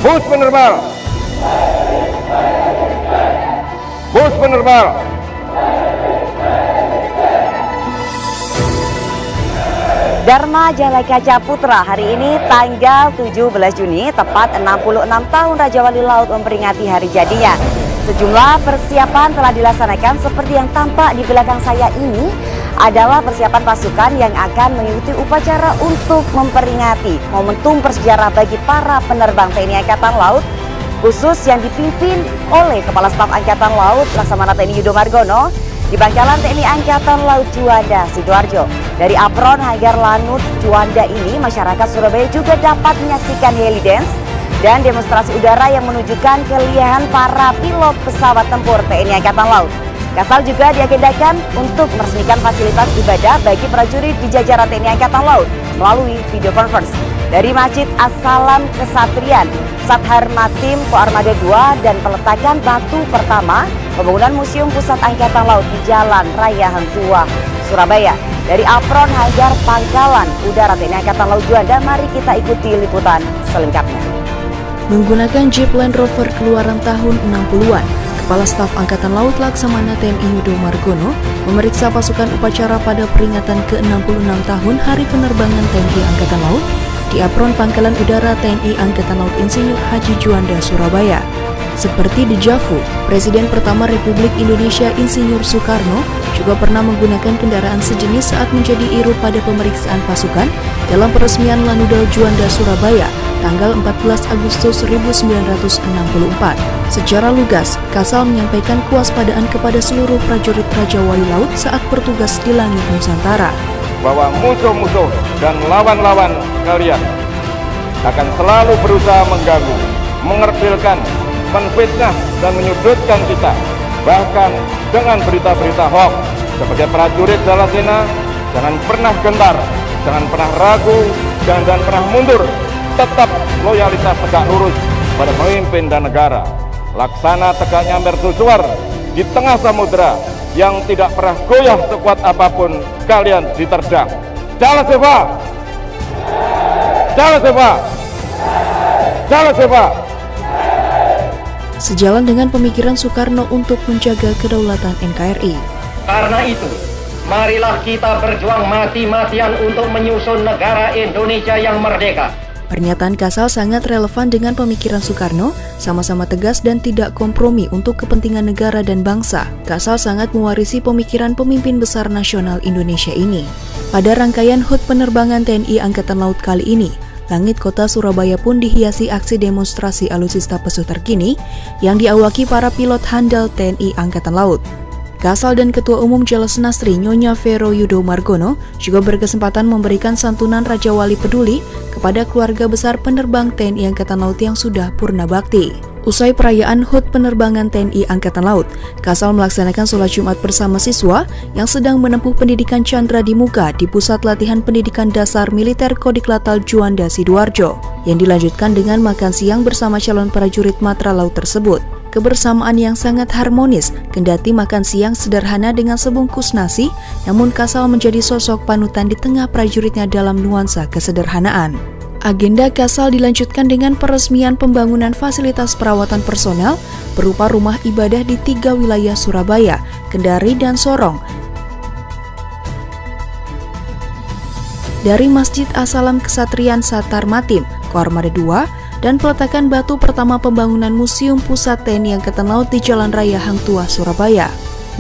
Bus penerbal. Bus penerbal. Dharma Jalai Kaca Putra hari ini tanggal 17 Juni tepat 66 tahun Raja Wali Laut memperingati hari jadinya. Sejumlah persiapan telah dilaksanakan seperti yang tampak di belakang saya ini adalah persiapan pasukan yang akan mengikuti upacara untuk memperingati momentum bersejarah bagi para penerbang TNI Angkatan Laut khusus yang dipimpin oleh Kepala Staf Angkatan Laut Laksamana TNI Yudo Margono di Pangkalan TNI Angkatan Laut Juanda, Sidoarjo. Dari apron Hagar Lanut Juanda ini, masyarakat Surabaya juga dapat menyaksikan heli dance dan demonstrasi udara yang menunjukkan kelihayan para pilot pesawat tempur TNI Angkatan Laut. Kasal juga diagendakan untuk meresmikan fasilitas ibadah bagi prajurit di jajaran TNI Angkatan Laut melalui video conference dari Masjid As-Salam Kesatrian, Sathar Matim Koarmada 2 dan peletakan batu pertama pembangunan Museum Pusat Angkatan Laut di Jalan Raya Hang Tuah, Surabaya. Dari apron Hagar Pangkalan Udara TNI Angkatan Laut Juanda, mari kita ikuti liputan selengkapnya. Menggunakan Jeep Land Rover keluaran tahun 60-an, Kepala Staf Angkatan Laut Laksamana TNI Yudo Margono memeriksa pasukan upacara pada peringatan ke-66 tahun Hari Penerbangan TNI Angkatan Laut di apron Pangkalan Udara TNI Angkatan Laut Insinyur Haji Juanda, Surabaya. Seperti dejavu, Presiden pertama Republik Indonesia Insinyur Soekarno juga pernah menggunakan kendaraan sejenis saat menjadi iru pada pemeriksaan pasukan dalam peresmian Lanudal Juanda, Surabaya, tanggal 14 Agustus 1964. Secara lugas, Kasal menyampaikan kewaspadaan kepada seluruh prajurit Raja Wali Laut saat bertugas di langit Nusantara. Bahwa musuh-musuh dan lawan-lawan kalian akan selalu berusaha mengganggu, mengerpilkan, menfitnah dan menyudutkan kita, bahkan dengan berita-berita hoax. Sebagai prajurit Jalasena, jangan pernah gentar, jangan pernah ragu, jangan pernah mundur. Tetap loyalitas tegak lurus pada pemimpin dan negara. Laksana tegaknya mercusuar di tengah samudera yang tidak pernah goyah sekuat apapun kalian diterjang. Jalasena! Jalasena! Jalasena! Sejalan dengan pemikiran Soekarno untuk menjaga kedaulatan NKRI. Karena itu, marilah kita berjuang mati-matian untuk menyusun negara Indonesia yang merdeka. Pernyataan Kasal sangat relevan dengan pemikiran Soekarno, sama-sama tegas dan tidak kompromi untuk kepentingan negara dan bangsa. Kasal sangat mewarisi pemikiran pemimpin besar nasional Indonesia ini. Pada rangkaian HUT penerbangan TNI Angkatan Laut kali ini, langit kota Surabaya pun dihiasi aksi demonstrasi alutsista pesuh terkini yang diawaki para pilot handal TNI Angkatan Laut. Kasal dan Ketua Umum Jalasnastri Nyonya Vero Yudo Margono juga berkesempatan memberikan santunan Raja Wali Peduli kepada keluarga besar penerbang TNI Angkatan Laut yang sudah purna bakti. Usai perayaan HUT penerbangan TNI Angkatan Laut, Kasal melaksanakan sholat Jumat bersama siswa yang sedang menempuh pendidikan Chandra di Muka di Pusat Latihan Pendidikan Dasar Militer Kodiklatal Juanda, Sidoarjo, yang dilanjutkan dengan makan siang bersama calon prajurit Matra Laut tersebut. Kebersamaan yang sangat harmonis, kendati makan siang sederhana dengan sebungkus nasi, namun Kasal menjadi sosok panutan di tengah prajuritnya dalam nuansa kesederhanaan. Agenda Kasal dilanjutkan dengan peresmian pembangunan fasilitas perawatan personel berupa rumah ibadah di 3 wilayah Surabaya, Kendari, dan Sorong. Dari Masjid As-Salam Kesatrian Sathar Matim, Koarmada 2, dan peletakan batu pertama pembangunan Museum Pusat TNI Angkatan Laut di Jalan Raya Hang Tuah, Surabaya.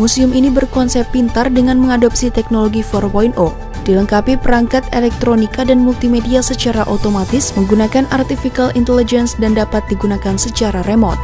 Museum ini berkonsep pintar dengan mengadopsi teknologi 4.0, dilengkapi perangkat elektronika dan multimedia secara otomatis menggunakan artificial intelligence dan dapat digunakan secara remote.